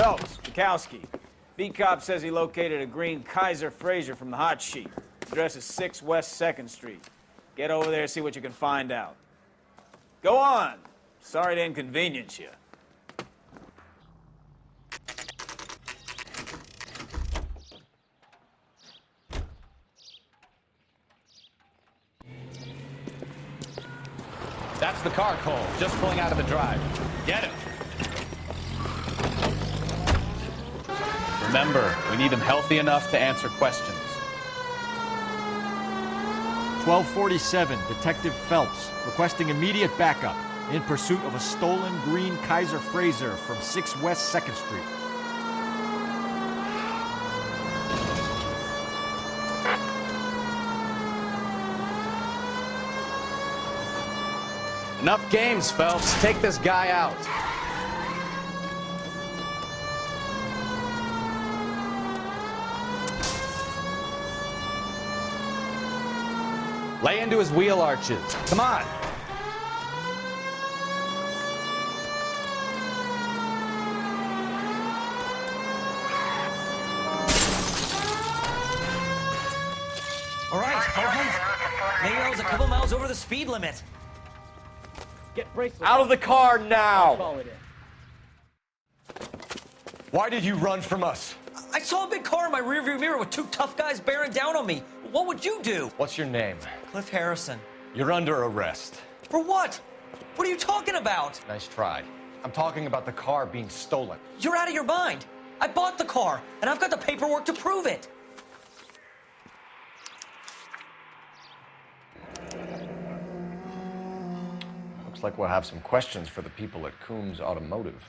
Phelps, Bukowski. B-Cop says he located a green Kaiser Frazer from the hot sheet. Address is 6 West 2nd Street. Get over there and see what you can find out. Go on. Sorry to inconvenience you. That's the car, Cole. Just pulling out of the drive. Get him. Remember, we need him healthy enough to answer questions. 1247, Detective Phelps, requesting immediate backup in pursuit of a stolen green Kaiser Frazer from 6 West 2nd Street. Enough games, Phelps. Take this guy out. Lay into his wheel arches. Come on. All right. Maybe I was a couple miles over the speed limit. Get bracelets. Out of the car now! Call it in. Why did you run from us? I saw a big car in my rearview mirror with two tough guys bearing down on me. What would you do? What's your name? Cliff Harrison. You're under arrest. For what? What are you talking about? Nice try. I'm talking about the car being stolen. You're out of your mind. I bought the car, and I've got the paperwork to prove it. Looks like we'll have some questions for the people at Coombs Automotive.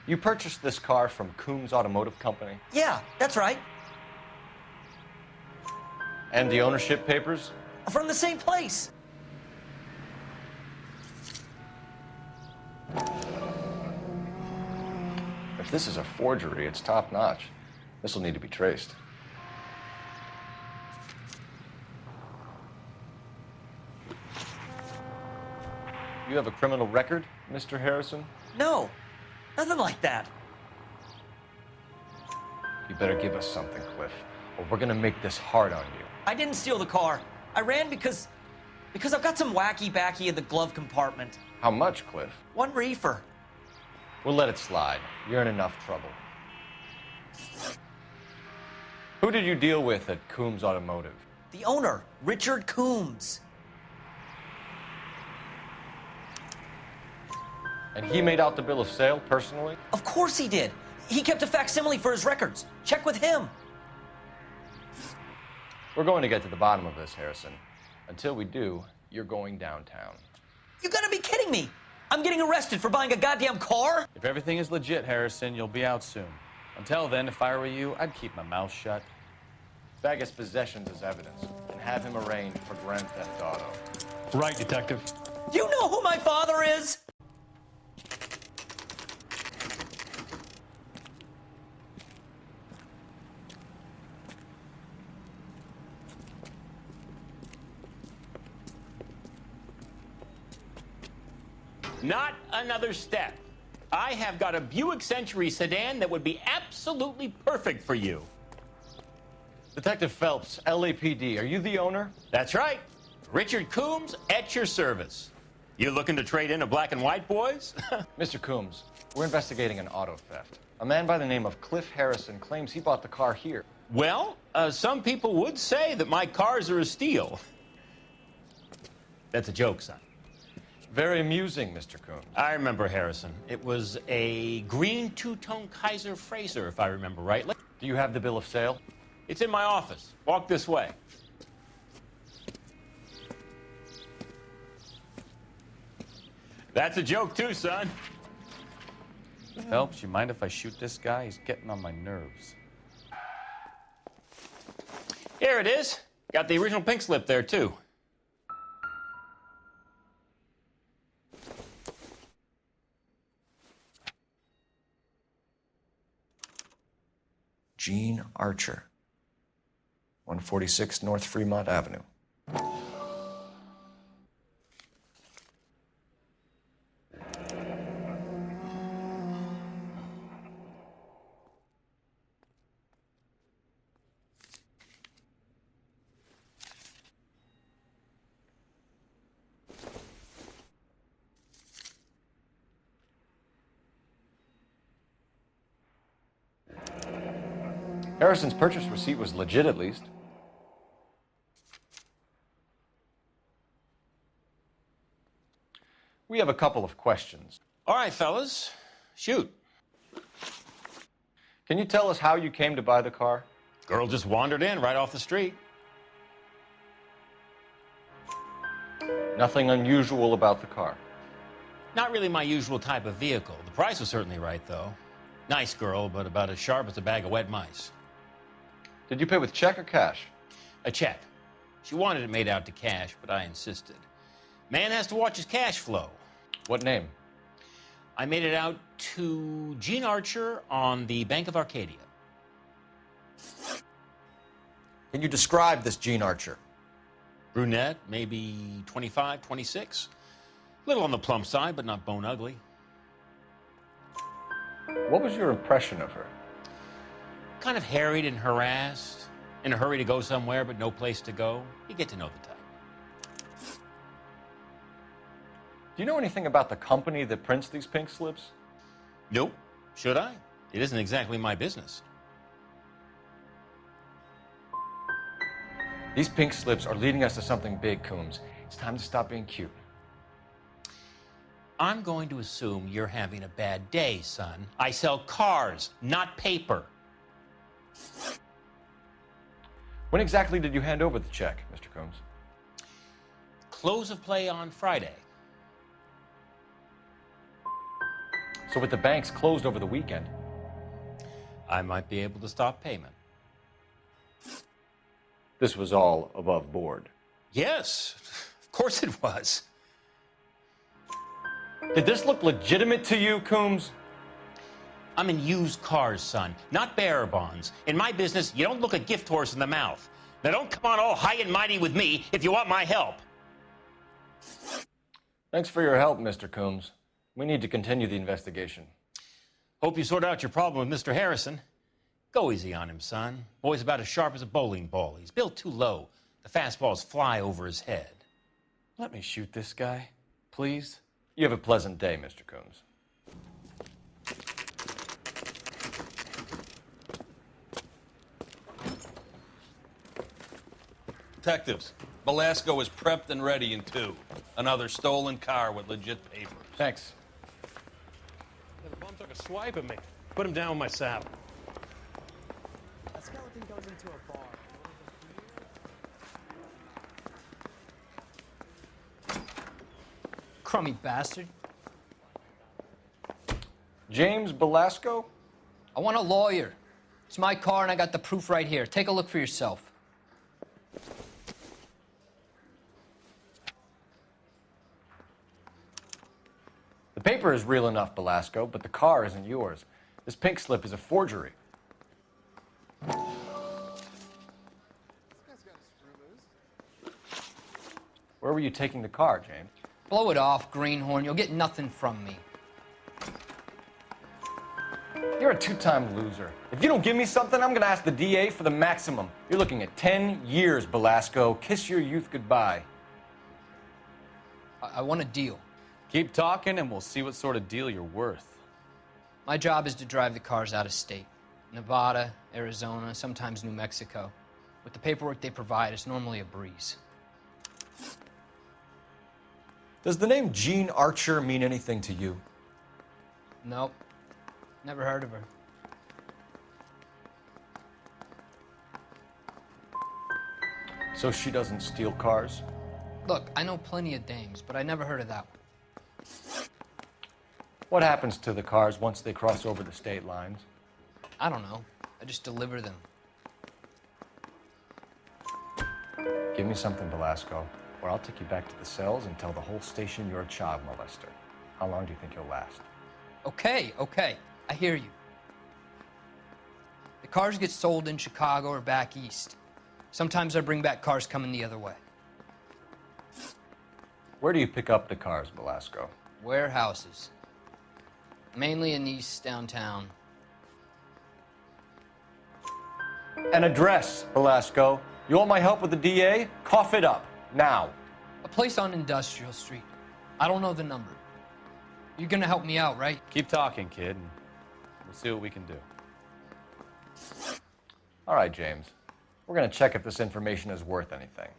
You purchased this car from Coombs Automotive Company? Yeah, that's right. And the ownership papers? From the same place. If this is a forgery, it's top-notch. This will need to be traced. You have a criminal record, Mr. Harrison? No, nothing like that. You better give us something, Cliff, or we're gonna make this hard on you. I didn't steal the car. I ran because I've got some wacky backy in the glove compartment. How much, Cliff? 1 reefer. We'll let it slide. You're in enough trouble. Who did you deal with at Coombs Automotive? The owner, Richard Coombs. And he made out the bill of sale personally? Of course he did. He kept a facsimile for his records. Check with him. We're going to get to the bottom of this, Harrison. Until we do, you're going downtown. You gotta be kidding me. I'm getting arrested for buying a goddamn car? If everything is legit, Harrison, you'll be out soon. Until then, if I were you, I'd keep my mouth shut. Bag his possessions as evidence and have him arraigned for Grand Theft Auto. Right, Detective. Do you know who my father is? Not another step. I have got a Buick Century sedan that would be absolutely perfect for you. Detective Phelps, LAPD, are you the owner? That's right. Richard Coombs at your service. You looking to trade in a black and white, boys? Mr. Coombs, we're investigating an auto theft. A man by the name of Cliff Harrison claims he bought the car here. Well, some people would say that my cars are a steal. That's a joke, son. Very amusing, Mr. Coombs. I remember, Harrison. It was a green two-tone Kaiser Frazer, if I remember rightly. Do you have the bill of sale? It's in my office. Walk this way. That's a joke, too, son. Phelps, you mind if I shoot this guy? He's getting on my nerves. Here it is. Got the original pink slip there, too. Gene Archer, 146 North Fremont Avenue. Harrison's purchase receipt was legit, at least. We have a couple of questions. All right, fellas, shoot. Can you tell us how you came to buy the car? Girl just wandered in right off the street. Nothing unusual about the car. Not really my usual type of vehicle. The price was certainly right, though. Nice girl, but about as sharp as a bag of wet mice. Did you pay with check or cash? A check. She wanted it made out to cash, but I insisted. Man has to watch his cash flow. What name? I made it out to Gene Archer on the Bank of Arcadia. Can you describe this Gene Archer? Brunette, maybe 25, 26. A little on the plump side, but not bone ugly. What was your impression of her? Kind of harried and harassed, in a hurry to go somewhere, but no place to go. You get to know the type. Do you know anything about the company that prints these pink slips? Nope. Should I? It isn't exactly my business. These pink slips are leading us to something big, Coombs. It's time to stop being cute. I'm going to assume you're having a bad day, son. I sell cars, not paper. When exactly did you hand over the check, Mr. Coombs? Close of play on Friday. So with the banks closed over the weekend, I might be able to stop payment. this was all above board. Yes, of course it was. Did this look legitimate to you, Coombs? I'm in used cars, son, not bearer bonds. In my business, you don't look a gift horse in the mouth. Now don't come on all high and mighty with me if you want my help. Thanks for your help, Mr. Coombs. We need to continue the investigation. Hope you sort out your problem with Mr. Harrison. Go easy on him, son. Boy's about as sharp as a bowling ball. He's built too low. The fastballs fly over his head. Let me shoot this guy, please. You have a pleasant day, Mr. Coombs. Detectives, Belasco is prepped and ready in 2. Another stolen car with legit papers. Thanks. The bum took a swipe at me. Put him down with my saddle. A skeleton goes into a bar. Crummy bastard. James Belasco? I want a lawyer. It's my car and I got the proof right here. Take a look for yourself. The paper is real enough, Belasco, but the car isn't yours. This pink slip is a forgery. Where were you taking the car, James? Blow it off, greenhorn. You'll get nothing from me. You're a two-time loser. If you don't give me something, I'm gonna ask the DA for the maximum. You're looking at 10 years, Belasco. Kiss your youth goodbye. I want a deal. Keep talking and we'll see what sort of deal you're worth. My job is to drive the cars out of state. Nevada, Arizona, sometimes New Mexico. With the paperwork they provide, it's normally a breeze. Does the name Gene Archer mean anything to you? Nope. Never heard of her. So she doesn't steal cars? Look, I know plenty of dames, but I never heard of that one. What happens to the cars once they cross over the state lines? I don't know. I just deliver them. Give me something, Belasco, or I'll take you back to the cells and tell the whole station you're a child molester. How long do you think you'll last? Okay. I hear you. The cars get sold in Chicago or back east. Sometimes I bring back cars coming the other way. Where do you pick up the cars, Belasco? Warehouses. Mainly in East downtown. An address, Belasco. You want my help with the DA? Cough it up, now. A place on Industrial Street. I don't know the number. You're gonna help me out, right? Keep talking, kid, and we'll see what we can do. All right, James. We're going to check if this information is worth anything.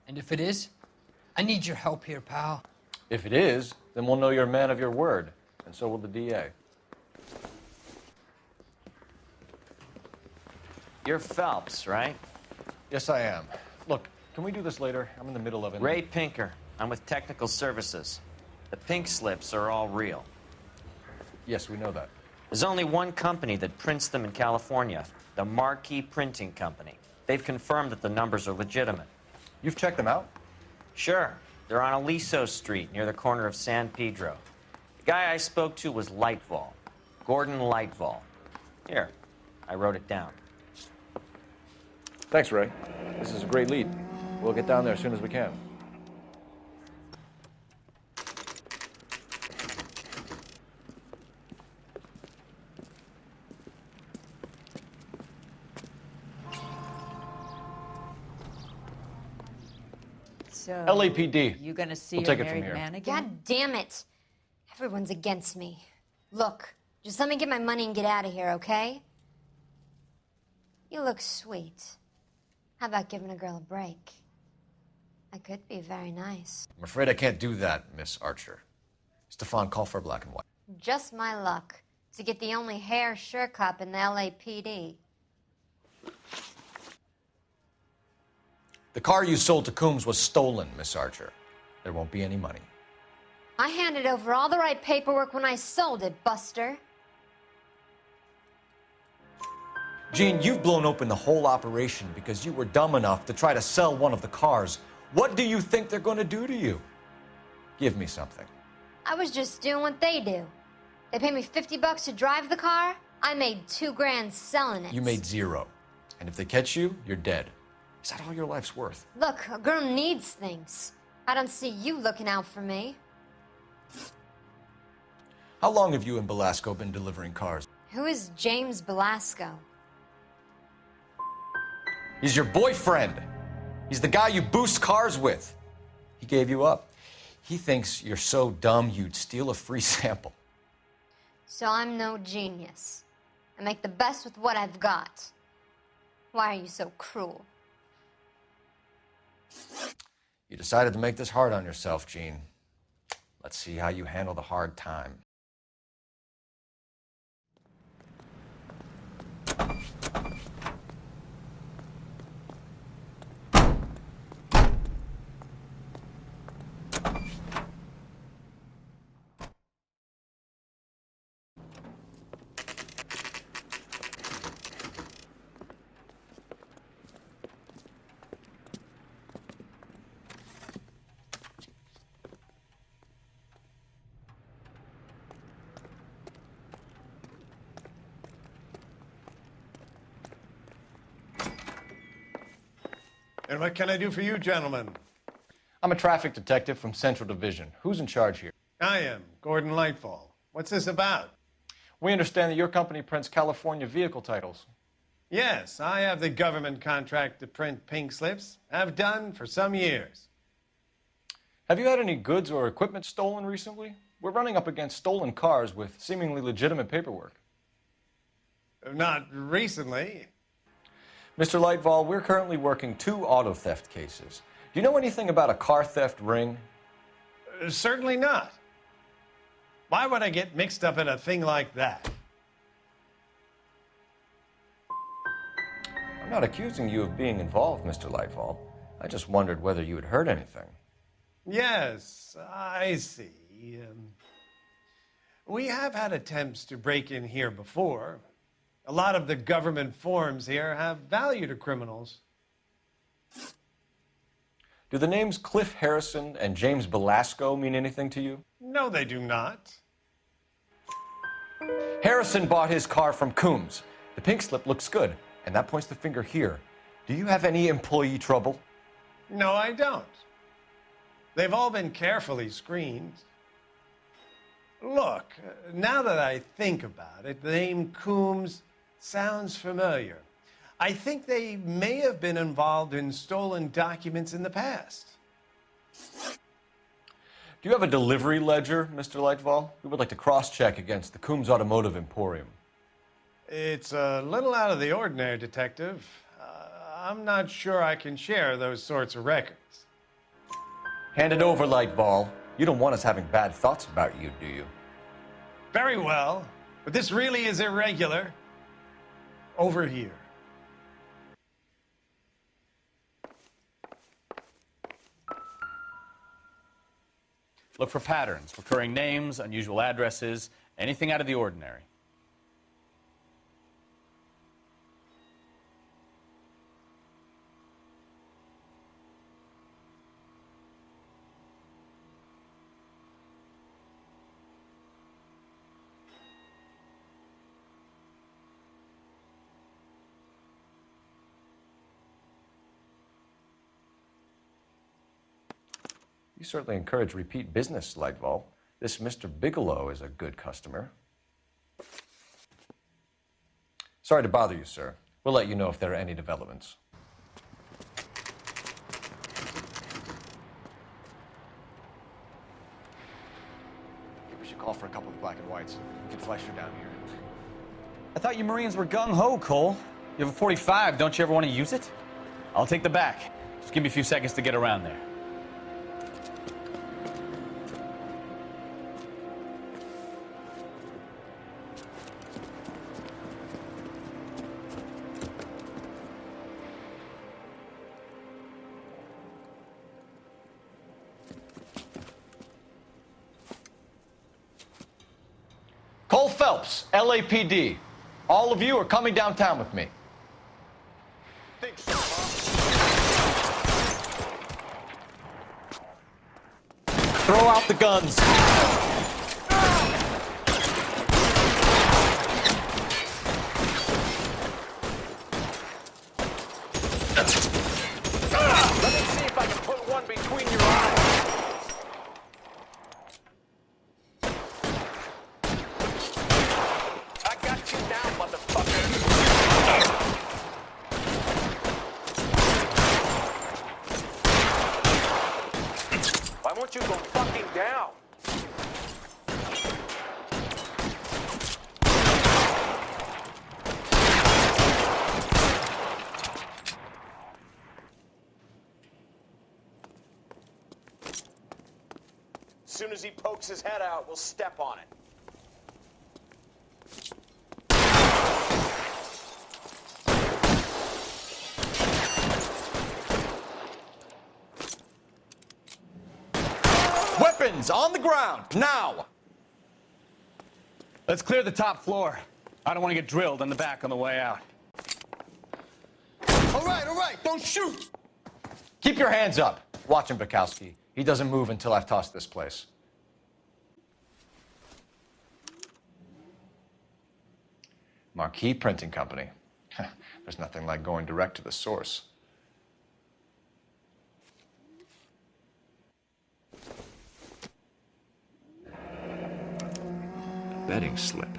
And if it is, I need your help here, pal. If it is, then we'll know you're a man of your word, and so will the DA. You're Phelps, right? Yes, I am. Look, can we do this later? I'm in the middle of it. Ray Pinker. I'm with Technical Services. The pink slips are all real. Yes, we know that. There's only one company that prints them in California, the Marquee Printing Company. They've confirmed that the numbers are legitimate. You've checked them out? Sure. They're on Aliso Street, near the corner of San Pedro. The guy I spoke to was Lightval. Gordon Lightval. Here, I wrote it down. Thanks, Ray. This is a great lead. We'll get down there as soon as we can. So, LAPD. you gonna see We'll your take it from married here. man again? God damn it. Everyone's against me. Look, just let me get my money and get out of here, okay? You look sweet. How about giving a girl a break? I could be very nice. I'm afraid I can't do that, Miss Archer. Stefan, call for black and white. Just my luck to get the only hair sure cop in the LAPD. The car you sold to Coombs was stolen, Miss Archer. There won't be any money. I handed over all the right paperwork when I sold it, Buster. Jean, you've blown open the whole operation because you were dumb enough to try to sell one of the cars. What do you think they're going to do to you? Give me something. I was just doing what they do. They paid me $50 to drive the car. I made $2 grand selling it. You made zero. And if they catch you, you're dead. Is that all your life's worth? Look, a girl needs things. I don't see you looking out for me. How long have you and Belasco been delivering cars? Who is James Belasco? He's your boyfriend. He's the guy you boost cars with. He gave you up. He thinks you're so dumb you'd steal a free sample. So I'm no genius. I make the best with what I've got. Why are you so cruel? You decided to make this hard on yourself, Jean. Let's see how you handle the hard time. And what can I do for you, gentlemen? I'm a traffic detective from Central Division. Who's in charge here? I am, Gordon Lightfall. What's this about? We understand that your company prints California vehicle titles. Yes, I have the government contract to print pink slips. Have done for some years. Have you had any goods or equipment stolen recently? We're running up against stolen cars with seemingly legitimate paperwork. Not recently. Mr. Lightval, we're currently working 2 auto theft cases. Do you know anything about a car theft ring? Certainly not. Why would I get mixed up in a thing like that? I'm not accusing you of being involved, Mr. Lightval. I just wondered whether you had heard anything. Yes, I see. We have had attempts to break in here before. A lot of the government forms here have value to criminals. Do the names Cliff Harrison and James Belasco mean anything to you? No, they do not. Harrison bought his car from Coombs. The pink slip looks good, and that points the finger here. Do you have any employee trouble? No, I don't. They've all been carefully screened. Look, now that I think about it, the name Coombs sounds familiar. I think they may have been involved in stolen documents in the past. Do you have a delivery ledger, Mr. Lightval? We would like to cross-check against the Coombs Automotive Emporium. It's a little out of the ordinary, Detective. I'm not sure I can share those sorts of records. Hand it over, Lightball. You don't want us having bad thoughts about you, do you? Very well, but this really is irregular. Over here. Look for patterns, recurring names, unusual addresses, anything out of the ordinary. You certainly encourage repeat business, Lightball. This Mr. Bigelow is a good customer. Sorry to bother you, sir. We'll let you know if there are any developments. We should call for a couple of black and whites. We can flash her down here. I thought you Marines were gung-ho, Cole. You have a .45, don't you ever want to use it? I'll take the back. Just give me a few seconds to get around there. Cole Phelps, LAPD. All of you are coming downtown with me. Throw out the guns. Let me see if I can put one between your eyes. I got you now, motherfucker. Why won't you go fucking down? As soon as he pokes his head out, we'll step on it. Weapons on the ground, now! Let's clear the top floor. I don't want to get drilled in the back on the way out. All right, don't shoot! Keep your hands up. Watch him, Bukowski. He doesn't move until I've tossed this place. Marquee Printing Company. There's nothing like going direct to the source. Betting slip.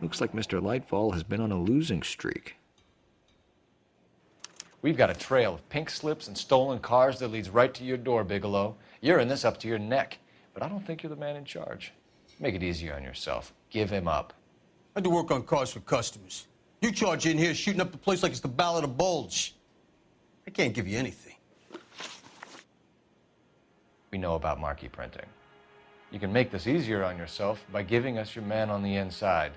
Looks like Mr. Lightfall has been on a losing streak. We've got a trail of pink slips and stolen cars that leads right to your door, Bigelow. You're in this up to your neck, but I don't think you're the man in charge. Make it easier on yourself. Give him up. I do work on cars for customers. You charge in here shooting up the place like it's the Ballad of Bulge. I can't give you anything. We know about Marquee Printing. You can make this easier on yourself by giving us your man on the inside.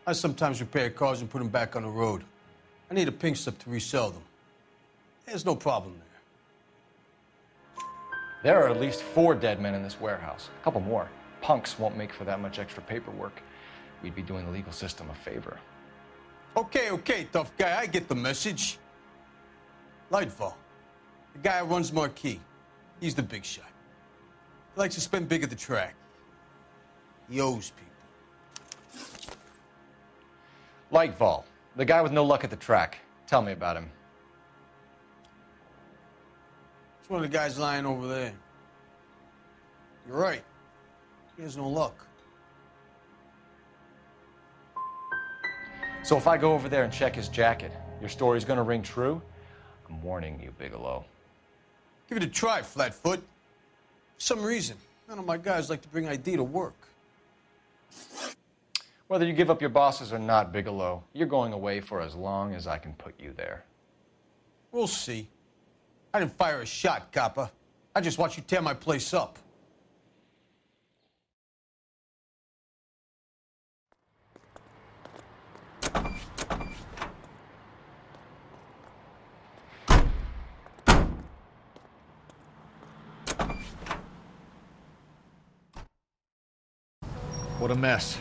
I sometimes repair cars and put them back on the road. I need a pink slip to resell them. There's no problem there. There are at least 4 dead men in this warehouse. A couple more. Punks won't make for that much extra paperwork. We'd be doing the legal system a favor. Okay, tough guy, I get the message. Lightfall, the guy who runs Marquee, he's the big shot. He likes to spend big at the track. He owes people. Lightfall, the guy with no luck at the track. Tell me about him. It's one of the guys lying over there. You're right. He has no luck. So if I go over there and check his jacket, your story's gonna ring true? I'm warning you, Bigelow. Give it a try, Flatfoot. For some reason, none of my guys like to bring ID to work. Whether you give up your bosses or not, Bigelow, you're going away for as long as I can put you there. We'll see. I didn't fire a shot, copper. I just watched you tear my place up. What a mess.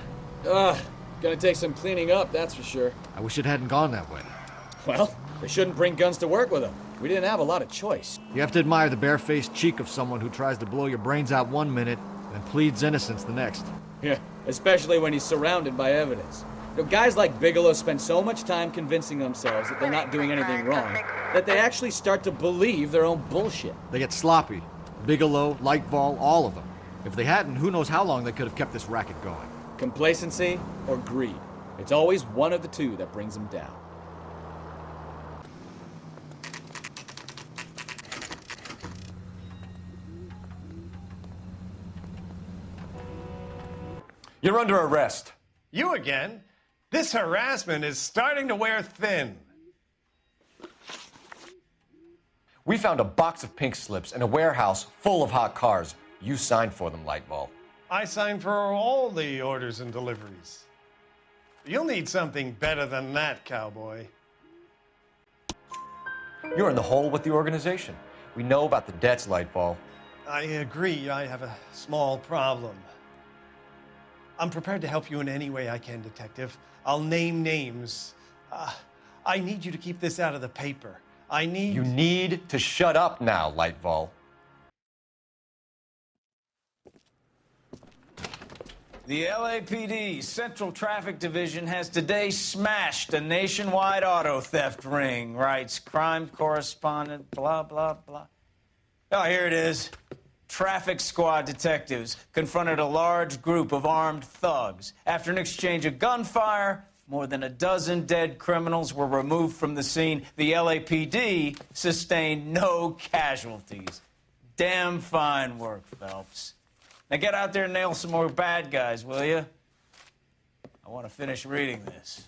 Gonna take some cleaning up, that's for sure. I wish it hadn't gone that way. Well, they shouldn't bring guns to work with them. We didn't have a lot of choice. You have to admire the barefaced cheek of someone who tries to blow your brains out one minute and pleads innocence the next. Yeah, especially when he's surrounded by evidence. You know, guys like Bigelow spend so much time convincing themselves that they're not doing anything wrong that they actually start to believe their own bullshit. They get sloppy. Bigelow, Lightval, all of them. If they hadn't, who knows how long they could have kept this racket going. Complacency or greed. It's always one of the two that brings them down. You're under arrest. You again? This harassment is starting to wear thin. We found a box of pink slips in a warehouse full of hot cars. You signed for them, Lightval. I signed for all the orders and deliveries. You'll need something better than that, cowboy. You're in the hole with the organization. We know about the debts, Lightval. I agree. I have a small problem. I'm prepared to help you in any way I can, Detective. I'll name names. I need you to keep this out of the paper. You need to shut up now, Lightval. The LAPD Central Traffic Division has today smashed a nationwide auto theft ring, writes crime correspondent, blah, blah, blah. Oh, here it is. Traffic squad detectives confronted a large group of armed thugs. After an exchange of gunfire, more than a dozen dead criminals were removed from the scene. The LAPD sustained no casualties. Damn fine work, Phelps. Now get out there and nail some more bad guys, will you? I want to finish reading this.